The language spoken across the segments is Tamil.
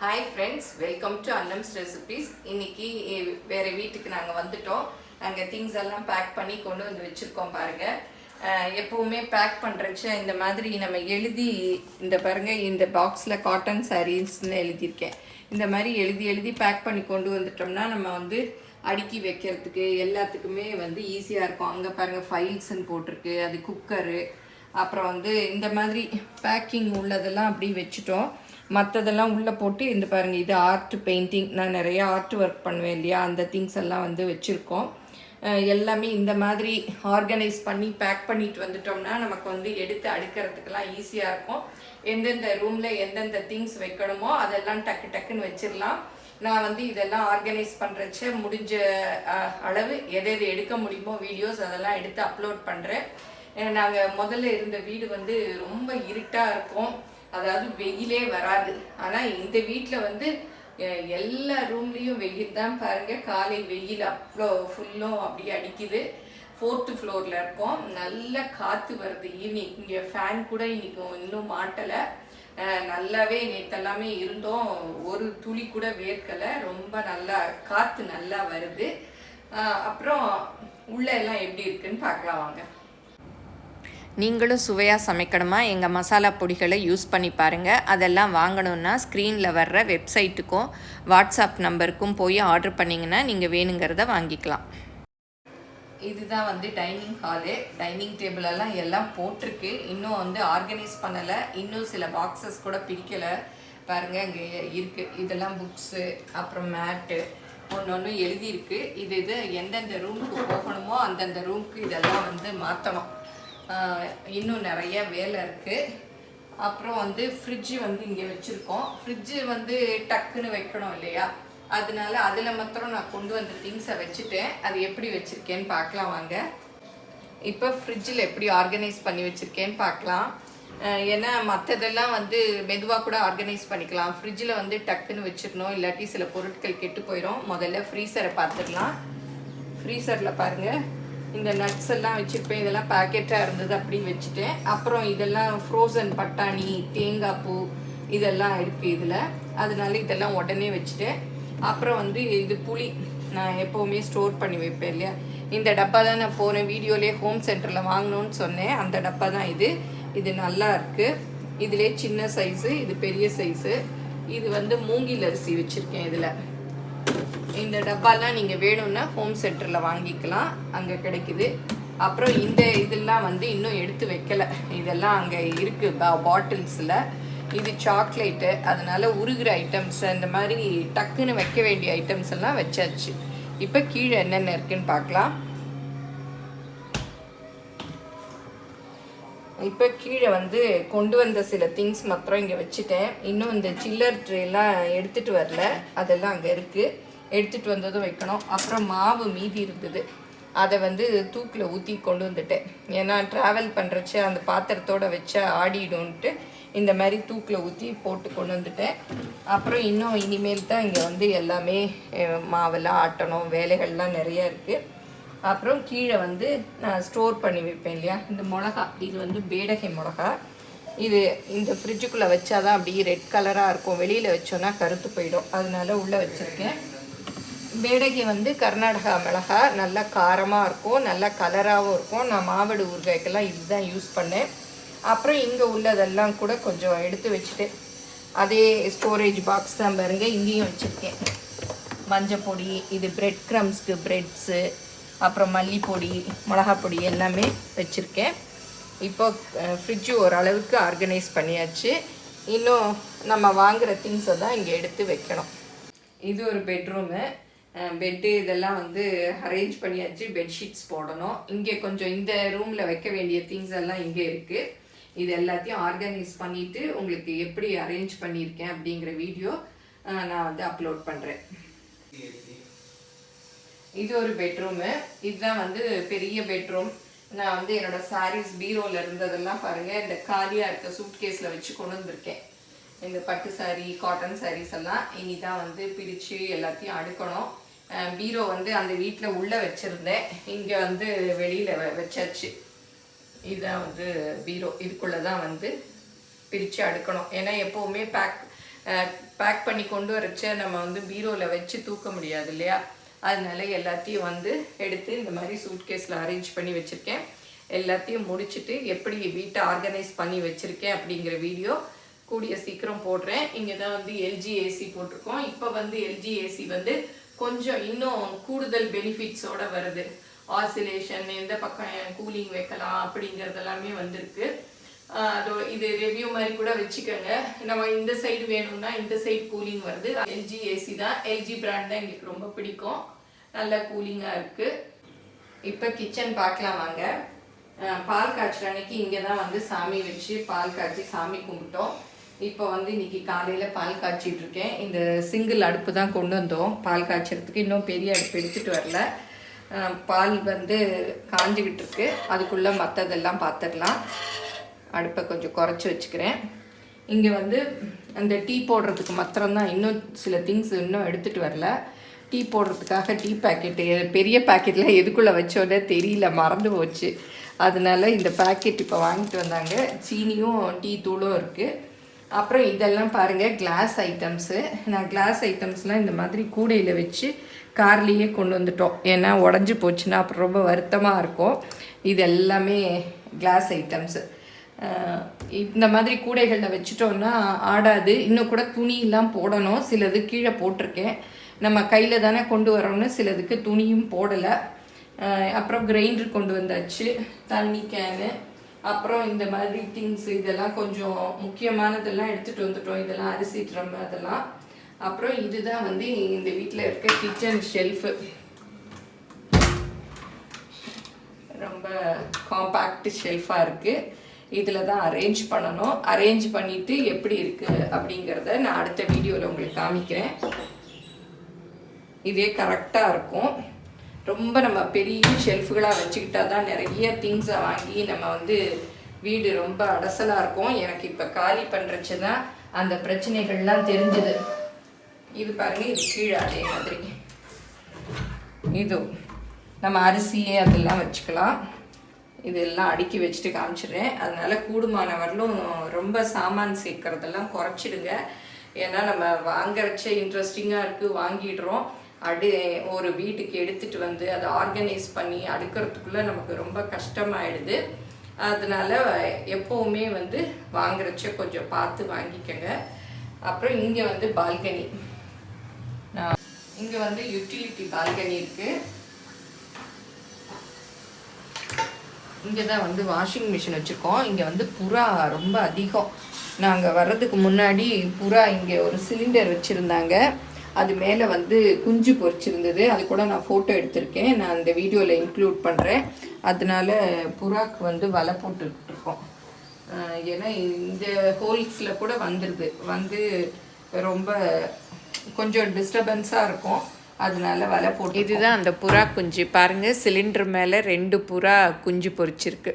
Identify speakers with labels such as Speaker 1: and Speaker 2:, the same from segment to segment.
Speaker 1: Hi friends, welcome to Annam's Recipes. இன்னைக்கு வேற வீட்டுக்கு நாங்க வந்துட்டோம். அங்க things எல்லாம் பேக் பண்ணி கொண்டு வந்து வெச்சிருக்கோம் பாருங்க. எப்பவுமே பேக் பண்றச்ச இந்த மாதிரி நம்ம எழுதி இந்த பாருங்க இந்த பாக்ஸ்ல காட்டன் சாரீஸ்னு எழுதியிருக்கேன். இந்த மாதிரி எழுதி பேக் பண்ணி கொண்டு வந்துட்டோம்னா நம்ம வந்து அடுக்கி வைக்கிறதுக்கு எல்லாத்துக்குமே வந்து ஈஸியா இருக்கும். அங்க பாருங்க ஃபைல்ஸ்ன்னு போட்டிருக்கு. அது குக்கரு அப்புறம் வந்து இந்த மாதிரி பேக்கிங் உள்ளதெல்லாம் அப்படி வச்சுட்டோம். மற்றதெல்லாம் உள்ளே போட்டு இந்த பாருங்கள் இது ஆர்ட் பெயிண்டிங் நான் நிறைய ஆர்ட் ஒர்க் பண்ணுவேன் இல்லையா அந்த திங்ஸ் எல்லாம் வந்து வச்சுருக்கோம். எல்லாமே இந்த மாதிரி ஆர்கனைஸ் பண்ணி பேக் பண்ணிட்டு வந்துட்டோம்னா நமக்கு வந்து எடுத்து அடுக்கிறதுக்கெல்லாம் ஈஸியாக இருக்கும். எந்தெந்த ரூமில் எந்தெந்த திங்ஸ் வைக்கணுமோ அதெல்லாம் டக்குன்னு வச்சிடலாம். நான் வந்து இதெல்லாம் ஆர்கனைஸ் பண்ணுறச்ச முடிஞ்ச அளவு எதை எடுக்க முடியுமோ வீடியோஸ் அதெல்லாம் எடுத்து அப்லோட் பண்ணுறேன். நாங்கள் முதல்ல இருந்த வீடு வந்து ரொம்ப இருட்டாக இருக்கும், அதாவது வெயிலே வராது. ஆனால் இந்த வீட்டில் வந்து எல்லா ரூம்லேயும் வெயில் தான் பாருங்க. காலை வெயில் அவ்வளோ ஃபுல்லும் அப்படியே அடிக்குது. 4th ஃப்ளோரில் இருக்கோம். நல்ல காற்று வருது. ஈவினிங் இங்கே ஃபேன் கூட இன்னைக்கு இன்னும் மாட்டலை. நல்லாவே நேற்றெல்லாமே இருந்தோம், ஒரு துளி கூட வேர்க்கலை. ரொம்ப நல்லா காற்று நல்லா வருது. அப்புறம் உள்ள எல்லாம் எப்படி இருக்குன்னு பார்க்கலாம் வாங்க. நீங்களும் சுவையாக சமைக்கணுமா எங்கள் மசாலா பொடிகளை யூஸ் பண்ணி பாருங்கள். அதெல்லாம் வாங்கணுன்னா ஸ்க்ரீனில் வர்ற வெப்சைட்டுக்கும் வாட்ஸ்அப் நம்பருக்கும் போய் ஆர்டர் பண்ணிங்கன்னா நீங்கள் வேணுங்கிறத வாங்கிக்கலாம். இதுதான் வந்து டைனிங் ஹாலு. டைனிங் டேபிளெல்லாம் எல்லாம் போட்டிருக்கு, இன்னும் வந்து ஆர்கனைஸ் பண்ணலை. இன்னும் சில பாக்ஸஸ் கூட பிரிக்கலை பாருங்கள். இங்கே இருக்குது இதெல்லாம் புக்ஸு, அப்புறம் மேட்டு ஒன்று எழுதியிருக்கு. இது எந்தெந்த ரூமுக்கு போகணுமோ அந்தந்த ரூமுக்கு இதெல்லாம் வந்து மாற்றணும். இன்னும் நிறைய வேலை இருக்குது. அப்புறம் வந்து ஃப்ரிட்ஜு வந்து இங்கே வச்சுருக்கோம். ஃப்ரிட்ஜு வந்து டக்குன்னு வைக்கணும் இல்லையா, அதனால அதில் மாத்திரம் நான் கொண்டு வந்த திங்ஸை வச்சுட்டேன். அது எப்படி வச்சுருக்கேன்னு பார்க்கலாம் வாங்க. இப்போ ஃப்ரிட்ஜில் எப்படி ஆர்கனைஸ் பண்ணி வச்சுருக்கேன்னு பார்க்கலாம். ஏன்னா மற்றதெல்லாம் வந்து மெதுவாக கூட ஆர்கனைஸ் பண்ணிக்கலாம். ஃப்ரிட்ஜில் வந்து டக்குன்னு வச்சிடணும், இல்லாட்டி சில பொருட்கள் கெட்டு போயிடும். முதல்ல ஃப்ரீசரை பார்த்துக்கலாம். ஃப்ரீசரில் பாருங்கள் இந்த நட்ஸ் எல்லாம் வச்சுருப்பேன். இதெல்லாம் பேக்கெட்டாக இருந்தது அப்படின்னு வச்சுட்டேன். அப்புறம் இதெல்லாம் ஃப்ரோசன் பட்டாணி, தேங்காய் பூ இதெல்லாம் இருக்குது இதில், அதனால இதெல்லாம் உடனே வச்சுட்டேன். அப்புறம் வந்து இது புளி நான் எப்போவுமே ஸ்டோர் பண்ணி வைப்பேன் இல்லையா. இந்த டப்பா தான் நான் போன வீடியோலேயே ஹோம் சென்டரில் வாங்கணும்னு சொன்னேன். அந்த டப்பா தான் இது நல்லா இருக்குது. இதிலே சின்ன சைஸு, இது பெரிய சைஸு. இது வந்து மூங்கில் அரிசி வச்சுருக்கேன் இதில். இந்த டப்பாலாம் நீங்கள் வேணும்னா ஹோம் சென்டரில் வாங்கிக்கலாம், அங்கே கிடைக்குது. அப்புறம் இதெல்லாம் வந்து இன்னும் எடுத்து வைக்கலை, இதெல்லாம் அங்கே இருக்குது பாட்டில்ஸில். இது சாக்லேட்டு, அதனால் உருகிற ஐட்டம்ஸ் இந்த மாதிரி டக்குன்னு வைக்க வேண்டிய ஐட்டம்ஸ் எல்லாம் வச்சாச்சு. இப்போ கீழே என்னென்ன இருக்குன்னு பார்க்கலாம். இப்போ கீழே வந்து கொண்டு வந்த சில திங்ஸ் மாத்திரம் இங்கே வச்சுட்டேன். இன்னும் இந்த சில்லர் ட்ரேலாம் எடுத்துகிட்டு வரல, அதெல்லாம் அங்கே இருக்குது. எடுத்துகிட்டு வந்ததும் வைக்கணும். அப்புறம் மாவு மீதி இருந்தது, அதை வந்து தூக்கில் ஊற்றி கொண்டு வந்துட்டேன். ஏன்னா ட்ராவல் பண்ணுறச்சு அந்த பாத்திரத்தோடு வச்சா ஆடிடும்ன்ட்டு இந்த மாதிரி தூக்கில் ஊற்றி போட்டு கொண்டு வந்துட்டேன். அப்புறம் இன்னும் இனிமேல் தான் இங்கே வந்து எல்லாமே மாவெல்லாம் ஆட்டணும், வேலைகள்லாம் நிறையா இருக்குது. அப்புறம் கீழே வந்து நான் ஸ்டோர் பண்ணி வைப்பேன் இல்லையா, இந்த மிளகா, இது வந்து பேடகை மிளகா. இது இந்த ஃப்ரிட்ஜுக்குள்ளே வச்சாதான் அப்படியே ரெட் கலராக இருக்கும், வெளியில் வச்சோன்னா கருத்து போயிடும், அதனால உள்ளே வச்சுருக்கேன். பேடகை வந்து கர்நாடகா மிளகா, நல்லா காரமாக இருக்கும், நல்லா கலராகவும் இருக்கும். நான் மாவடு ஊறுகாய்க்கெல்லாம் இதுதான் யூஸ் பண்ணேன். அப்புறம் இங்கே உள்ளதெல்லாம் கூட கொஞ்சம் எடுத்து வச்சுட்டேன். அதே ஸ்டோரேஜ் பாக்ஸ் தான் பாருங்க, இங்கேயும் வச்சுருக்கேன். மஞ்சள் பொடி, இது பிரெட் க்ரம்ஸ்க்கு பிரெட்ஸு, அப்புறம் மல்லிப்பொடி, மிளகாப்பொடி எல்லாமே வச்சுருக்கேன். இப்போ ஃப்ரிட்ஜு ஓரளவுக்கு ஆர்கனைஸ் பண்ணியாச்சு. இன்னும் நம்ம வாங்குகிற திங்ஸை தான் இங்கே எடுத்து வைக்கணும். இது ஒரு பெட்ரூமு. பெட்டு இதெல்லாம் வந்து அரேஞ்ச் பண்ணியாச்சு. பெட்ஷீட்ஸ் போடணும். இங்கே கொஞ்சம் இந்த ரூமில் வைக்க வேண்டிய திங்ஸ் எல்லாம் இங்கே இருக்குது. இது எல்லாத்தையும் ஆர்கனைஸ் பண்ணிவிட்டு உங்களுக்கு எப்படி அரேஞ்ச் பண்ணியிருக்கேன் அப்படிங்கிற வீடியோ நான் வந்து அப்லோட் பண்ணுறேன். இது ஒரு பெட்ரூமு. இதுதான் வந்து பெரிய பெட்ரூம். நான் வந்து என்னோடய சாரீஸ் பீரோவில் இருந்ததெல்லாம் பாருங்கள், இந்த காலியாக இருக்க சூட்கேஸில் வச்சு கொண்டு வந்திருக்கேன். இந்த பட்டு சாரீ, காட்டன் சாரீஸ் எல்லாம் இனிதான் வந்து பிரித்து எல்லாத்தையும் அடுக்கணும். பீரோ வந்து அந்த வீட்டில் உள்ளே வச்சுருந்தேன், இங்கே வந்து வெளியில் வச்சாச்சு. இதுதான் வந்து பீரோ, இதுக்குள்ளே தான் வந்து பிரித்து அடுக்கணும். ஏன்னா எப்போவுமே பேக் பண்ணி கொண்டு வரச்ச நம்ம வந்து பீரோவில் வச்சு தூக்க முடியாது இல்லையா, அதனால எல்லாத்தையும் வந்து எடுத்து இந்த மாதிரி சூட்கேஸில் அரேஞ்ச் பண்ணி வச்சுருக்கேன். எல்லாத்தையும் முடிச்சுட்டு எப்படி வீட்டை ஆர்கனைஸ் பண்ணி வச்சுருக்கேன் அப்படிங்கிற வீடியோ கூடிய சீக்கிரம் போடுறேன். இங்கே தான் வந்து எல்ஜி ஏசி போட்டிருக்கோம். இப்போ வந்து எல்ஜி ஏசி வந்து கொஞ்சம் இன்னும் கூடுதல் பெனிஃபிட்ஸோடு வருது. ஆசிலேஷன், எந்த பக்கம் கூலிங் வைக்கலாம் அப்படிங்கிறதெல்லாமே வந்திருக்கு. அதோ இது ரிவ்யூ மாதிரி கூட வச்சுக்கோங்க. நம்ம இந்த சைடு வேணும்னா இந்த சைடு கூலிங் வருது. எல்ஜி ஏசி தான், எல்ஜி பிராண்ட் தான் எங்களுக்கு ரொம்ப பிடிக்கும். நல்ல கூலிங்காக இருக்குது. இப்போ கிச்சன் பார்க்கலாம் வாங்க. பால் காய்ச்சுற அன்னைக்கு இங்கே தான் வந்து சாமி வச்சு பால் காய்ச்சி சாமி கும்பிட்டோம். இப்போ வந்து இன்னைக்கு காலையில் பால் காய்ச்சிட்டு இருக்கேன். இந்த சிங்கிள் அடுப்பு தான் கொண்டு வந்தோம் பால் காய்ச்சறதுக்கு. இன்னும் பெரிய அடுப்பு எடுத்துகிட்டு வரல. பால் வந்து காஞ்சிக்கிட்டு இருக்கு. அதுக்குள்ளே மற்றதெல்லாம் பார்த்துடலாம். அடுப்பை கொஞ்சம் குறைச்சி வச்சுக்கிறேன். இங்கே வந்து அந்த டீ போடுறதுக்கு மாத்திரம்தான், இன்னும் சில திங்ஸ் இன்னும் எடுத்துகிட்டு வரல. டீ போடுறதுக்காக டீ பேக்கெட்டு, பெரிய பேக்கெட்டில் எதுக்குள்ளே வச்சோன்னே தெரியல, மறந்து போச்சு. அதனால இந்த பேக்கெட் இப்போ வாங்கிட்டு வந்தாங்க. சீனியும் டீ தூளும் இருக்குது. அப்புறம் இதெல்லாம் பாருங்கள், கிளாஸ் ஐட்டம்ஸு. நான் கிளாஸ் ஐட்டம்ஸ்லாம் இந்த மாதிரி கூடையில் வச்சு கார்லேயே கொண்டு வந்துட்டோம். ஏன்னா உடஞ்சி போச்சுன்னா அப்புறம் ரொம்ப வருத்தமாக இருக்கும். இது எல்லாமே கிளாஸ் ஐட்டம்ஸு. இந்த மாதிரி கூடைகளில் வச்சுட்டோன்னா ஆடாது. இன்னும் கூட துணியெல்லாம் போடணும். சிலது கீழே போட்டிருக்கேன். நம்ம கையில் தானே கொண்டு வரோன்னு சிலதுக்கு துணியும் போடலை. அப்புறம் கிரைண்டர் கொண்டு வந்தாச்சு, தண்ணி கேனு, அப்புறம் இந்த மாதிரி திங்ஸ் இதெல்லாம் கொஞ்சம் முக்கியமானதெல்லாம் எடுத்துகிட்டு வந்துட்டோம். இதெல்லாம் அரிசி ட்ரம் அதெல்லாம். அப்புறம் இதுதான் வந்து இந்த வீட்டில் இருக்க கிச்சன் ஷெல்ஃபு. ரொம்ப காம்பேக்ட் ஷெல்ஃபாக இருக்குது. இதில் தான் அரேஞ்ச் பண்ணணும். அரேஞ்ச் பண்ணிவிட்டு எப்படி இருக்குது அப்படிங்கிறத நான் அடுத்த வீடியோவில் உங்களுக்கு காமிக்கிறேன். இதே கரெக்டாக இருக்கும். ரொம்ப நம்ம பெரிய ஷெல்ஃபுகளாக வச்சுக்கிட்டா தான் நிறைய திங்ஸை வாங்கி நம்ம வந்து வீடு ரொம்ப அடசலாக இருக்கும். எனக்கு இப்போ காலி பண்ணுறச்சு தான் அந்த பிரச்சனைகள்லாம் தெரிஞ்சுது. இது பாருங்கள், இது கீழே அதே மாதிரி இது நம்ம அரிசியே அதெல்லாம் வச்சுக்கலாம். இதெல்லாம் அடுக்கி வச்சுட்டு காமிச்சிடுறேன். அதனால் கூடுமானவர்களும் ரொம்ப சாமான் சேர்க்கறதெல்லாம் குறைச்சிடுங்க. ஏன்னா நம்ம வாங்குறச்ச இன்ட்ரெஸ்டிங்காக இருக்குது, வாங்கிடுறோம். ஒரு வீட்டுக்கு எடுத்துகிட்டு வந்து அதை ஆர்கனைஸ் பண்ணி அடுக்கிறதுக்குள்ளே நமக்கு ரொம்ப கஷ்டமாயிடுது. அதனால் எப்போவுமே வந்து வாங்குறச்ச கொஞ்சம் பார்த்து வாங்கிக்கோங்க. அப்புறம் இங்கே வந்து பால்கனி, இங்கே வந்து யூட்டிலிட்டி பால்கனி இருக்குது. இங்கே தான் வந்து வாஷிங் மிஷின் வச்சுருக்கோம். இங்கே வந்து புறா ரொம்ப அதிகம். நாங்கள் வர்றதுக்கு முன்னாடி புறா இங்கே ஒரு சிலிண்டர் வச்சுருந்தாங்க. அது மேலே வந்து குஞ்சு பொரிச்சிருந்தது. அது கூட நான் ஃபோட்டோ எடுத்திருக்கேன். நான் இந்த வீடியோவில் இன்க்ளூட் பண்ணுறேன். அதனால புறாக்கு வந்து வலை போட்டுருக்கோம். ஏன்னா இந்த ஹோல்ஸில் கூட வந்துடுது, வந்து ரொம்ப கொஞ்சம் டிஸ்டர்பன்ஸாக இருக்கும். அதனால வலை போட்டு. இதுதான் அந்த புறா குஞ்சு பாருங்கள். சிலிண்டர் மேலே 2 புறா குஞ்சு பொரிச்சிருக்கு.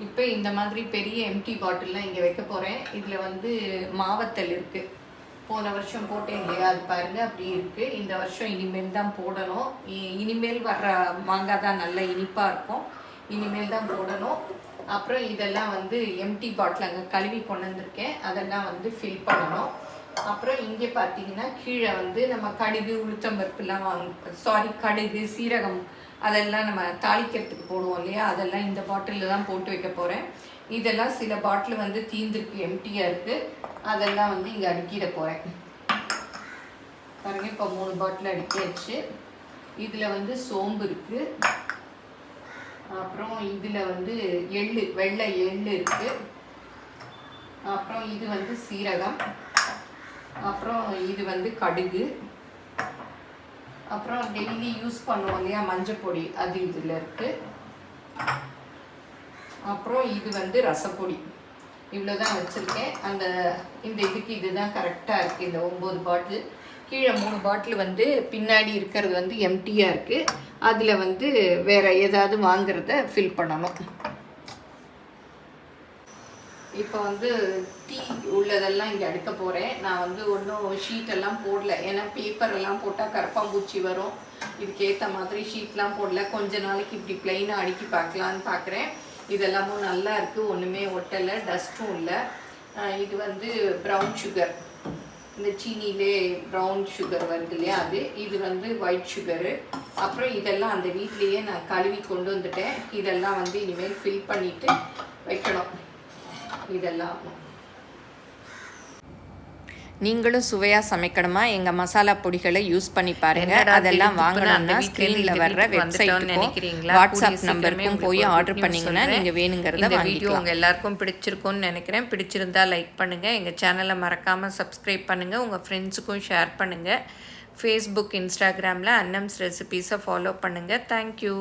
Speaker 1: இப்போ இந்த மாதிரி பெரிய எம்டி பாட்டில்லாம் இங்கே வைக்க போகிறேன். இதில் வந்து மாவத்தல் இருக்குது. போன வருஷம் போட்டேன் இல்லையா, அது பாருங்கள் அப்படி இருக்குது. இந்த வருஷம் இனிமேல் தான் போடணும். இனிமேல் வர்ற மாங்காய் தான் நல்ல இனிப்பாக இருக்கும். இனிமேல் தான் போடணும். அப்புறம் இதெல்லாம் வந்து எம்டி பாட்டில் அங்கே கழுவி கொண்டு வந்திருக்கேன். அதெல்லாம் வந்து ஃபில் பண்ணணும். அப்புறம் இங்கே பார்த்தீங்கன்னா கீழே வந்து நம்ம கடுகு, உளுத்தம்பருப்புலாம் கடுகு, சீரகம் அதெல்லாம் நம்ம தாளிக்கிறதுக்கு போடுவோம் இல்லையா, அதெல்லாம் இந்த பாட்டிலில் தான் போட்டு வைக்க போகிறேன். இதெல்லாம் சில பாட்டில் வந்து தீர்ந்துருக்கு, எம்டியாக இருக்குது. அதெல்லாம் வந்து இங்கே அடுக்கிட போகிறேன். பாருங்கள், இப்போ 3 பாட்டில் அடுக்கியாச்சு. இதில் வந்து சோம்பு இருக்குது. அப்புறம் இதில் வந்து எள்ளு, வெள்ளை எள்ளு இருக்குது. அப்புறம் இது வந்து சீரகம். அப்புறம் இது வந்து கடுகு. அப்புறம் டெய்லி யூஸ் பண்ணுவோம் இல்லையா மஞ்சப்பொடி, அது இதில் இருக்குது. அப்புறம் இது வந்து ரசப்பொடி. இவ்வளோ தான் வச்சுருக்கேன். இந்த இதுக்கு இதுதான் கரெக்டாக இருக்குது. இந்த 9 பாட்டில். கீழே 3 பாட்டில் வந்து பின்னாடி இருக்கிறது வந்து எம்டியாக இருக்குது. அதில் வந்து வேறு ஏதாவது வாங்குறத ஃபில் பண்ணணும். இப்போ வந்து டீ உள்ளதெல்லாம் இங்கே அடுக்க போகிறேன். நான் வந்து ஒன்றும் ஷீட்டெல்லாம் போடல, ஏன்னா பேப்பரெல்லாம் போட்டால் கரப்பாம்பூச்சி வரும். இதுக்கேற்ற மாதிரி ஷீட்லாம் போடல. கொஞ்ச நாளைக்கு இப்படி ப்ளைனாக அடுக்கி பார்க்கலான்னு பார்க்குறேன். இதெல்லாமும் நல்லா இருக்குது, ஒன்றுமே ஒட்டலை, டஸ்ட்டும் இல்லை. இது வந்து ப்ரௌன் சுகர், இந்த சீனிலே ப்ரௌன் சுகர் வருது இல்லையா அது. இது வந்து ஒயிட் சுகரு. அப்புறம் இதெல்லாம் அந்த வீட்லேயே நான் கழுவி கொண்டு வந்துட்டேன். இதெல்லாம் வந்து இனிமேல் ஃபில் பண்ணிவிட்டு வைக்கணும். இதெல்லாம் நீங்களும் சுவையாக சமைக்கணுமா? எங்கள் மசாலா பொடிகளை யூஸ் பண்ணி பாருங்கள். அதெல்லாம் வாங்கணும்னா ஸ்க்ரீனில் வர்ற வெப்சைட்டுக்கும் வாட்ஸ்அப் நம்பருக்கும் போய் ஆர்டர் பண்ணிங்கன்னா நீங்கள் வேணுங்கிறத வாங்கிக்கலாம். வீடியோ உங்கள் எல்லாருக்கும் பிடிச்சிருக்கும்னு நினைக்கிறேன். பிடிச்சிருந்தா லைக் பண்ணுங்கள், எங்கள் சேனலை மறக்காமல் சப்ஸ்கிரைப் பண்ணுங்கள், உங்கள் ஃப்ரெண்ட்ஸுக்கும் ஷேர் பண்ணுங்கள். ஃபேஸ்புக், இன்ஸ்டாகிராமில் அன்னம்ஸ் ரெசிபீஸை ஃபாலோ பண்ணுங்கள். தேங்க்யூ.